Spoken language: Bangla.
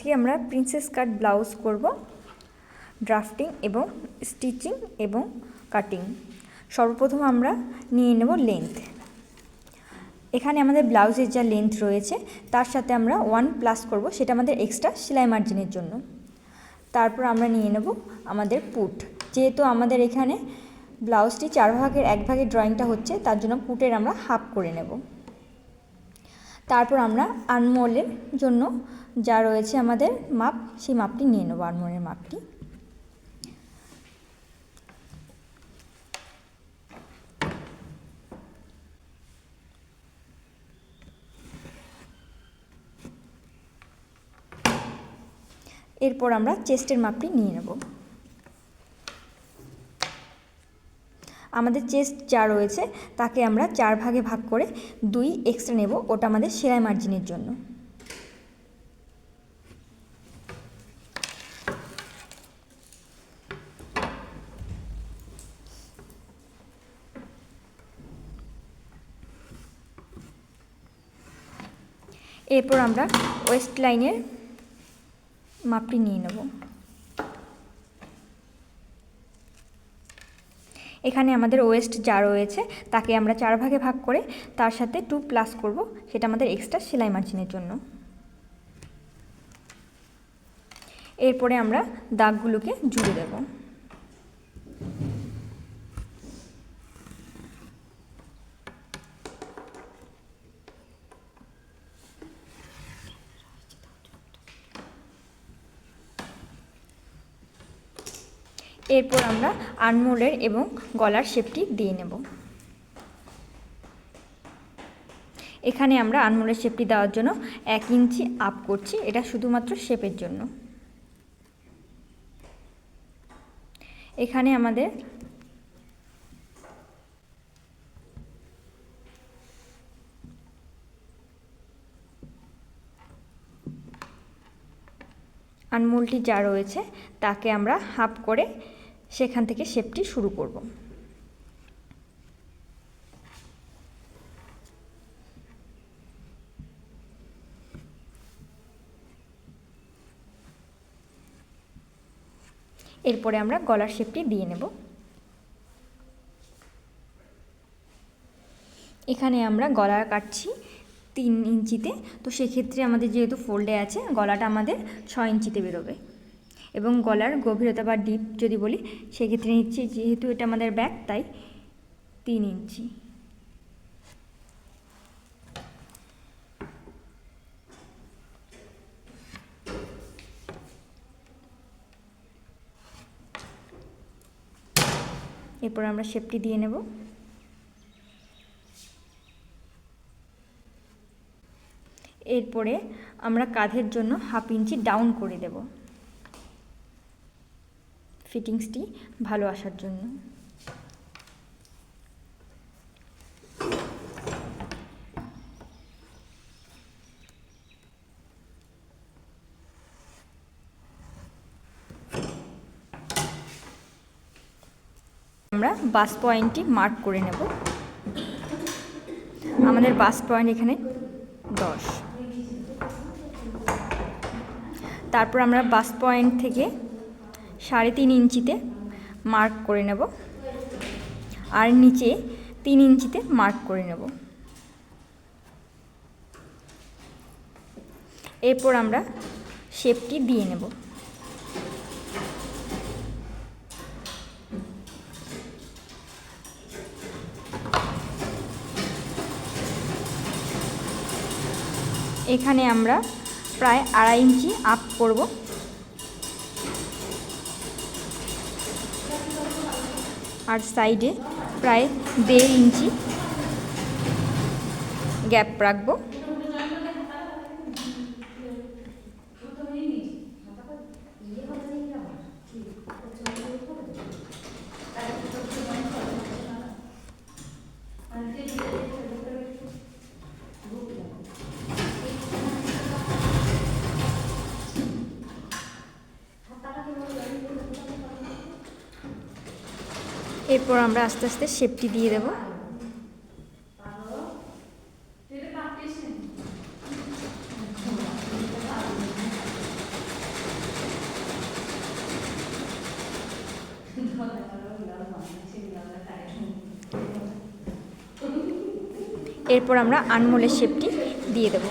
আজকে আমরা প্রিন্সেস কাট ব্লাউজ করব, ড্রাফটিং এবং স্টিচিং এবং কাটিং। সর্বপ্রথম আমরা নিয়ে নেব লেন্থ। এখানে আমাদের ব্লাউজের যা লেন্থ রয়েছে তার সাথে আমরা 1+ করব, সেটা আমাদের এক্সট্রা সেলাই মার্জিনের জন্য। তারপর আমরা নিয়ে নেব আমাদের পুট। যেহেতু আমাদের এখানে ব্লাউজটি 4 ভাগের 1 ভাগের ড্রয়িংটা হচ্ছে, তার জন্য পুটের আমরা হাফ করে নেব। তারপর আমরা আর্মহোলের জন্য যা রয়েছে আমাদের মাপ, সেই মাপটি নিয়ে নেব, আর্মহোলের মাপটি। এরপর আমরা চেস্টের মাপটি নিয়ে নেব। আমাদের চেস্ট যা রয়েছে তাকে আমরা 4 ভাগে ভাগ করে 2 এক্সট্রা নেব, ওটা আমাদের সেলাই মার্জিনের জন্য। এরপর আমরা ওয়েস্ট লাইনের মাপটি নিয়ে নেব। এখানে আমাদের ওয়েস্ট যা রয়েছে তাকে আমরা 4 ভাগে ভাগ করে তার সাথে 2+ করব, সেটা আমাদের এক্সট্রা সেলাই মার্জিনের জন্য। এরপরে আমরা দাগগুলোকে জুড়ে দেব। এরপর আমরা আর্মহোলের এবং গলার শেপটি দিয়ে নেব। এখানে আমরা আর্মহোলের শেপটি দেওয়ার জন্য 1 ইঞ্চি আপ করছি, এটা শুধুমাত্র শেপের জন্য। এখানে আমাদের আর্মহোলটি যা রয়েছে তাকে আমরা হাফ করে সেখান থেকে শেপটি শুরু করব। এরপরে আমরা গলার শেপটি দিয়ে নেব। এখানে আমরা গলা কাটছি 3 ইঞ্চিতে, তো সেক্ষেত্রে আমাদের যেহেতু ফোল্ডে আছে গলাটা আমাদের 6 ইঞ্চিতে বেরোবে। এবং গলার গভীরতা বা ডিপ যদি বলি সেক্ষেত্রে নিচ্ছি, যেহেতু এটা আমাদের ব্যাক, তাই 3 ইঞ্চি। এরপর আমরা শেপটি দিয়ে নেব। এরপরে আমরা কাঁধের জন্য 1/2 ইঞ্চি ডাউন করে দেব, ফিটিংসটি ভালো আসার জন্য। আমরা বাস পয়েন্টটি মার্ক করে নেব। আমাদের বাস পয়েন্ট এখানে 10। তারপর আমরা বাস পয়েন্ট থেকে 3.5 ইঞ্চিতে মার্ক করে নেব, আর নিচে 3 ইঞ্চিতে মার্ক করে নেব। এরপর আমরা শেপটি দিয়ে নেব। এখানে আমরা প্রায় 2.5 ইঞ্চি আপ করব, আর সাইডে প্রায় 1.5 ইঞ্চি গ্যাপ রাখবো। এরপর আমরা আস্তে আস্তে শেপটি দিয়ে দেব। এরপর আমরা আনমোলের শেপটি দিয়ে দেবো।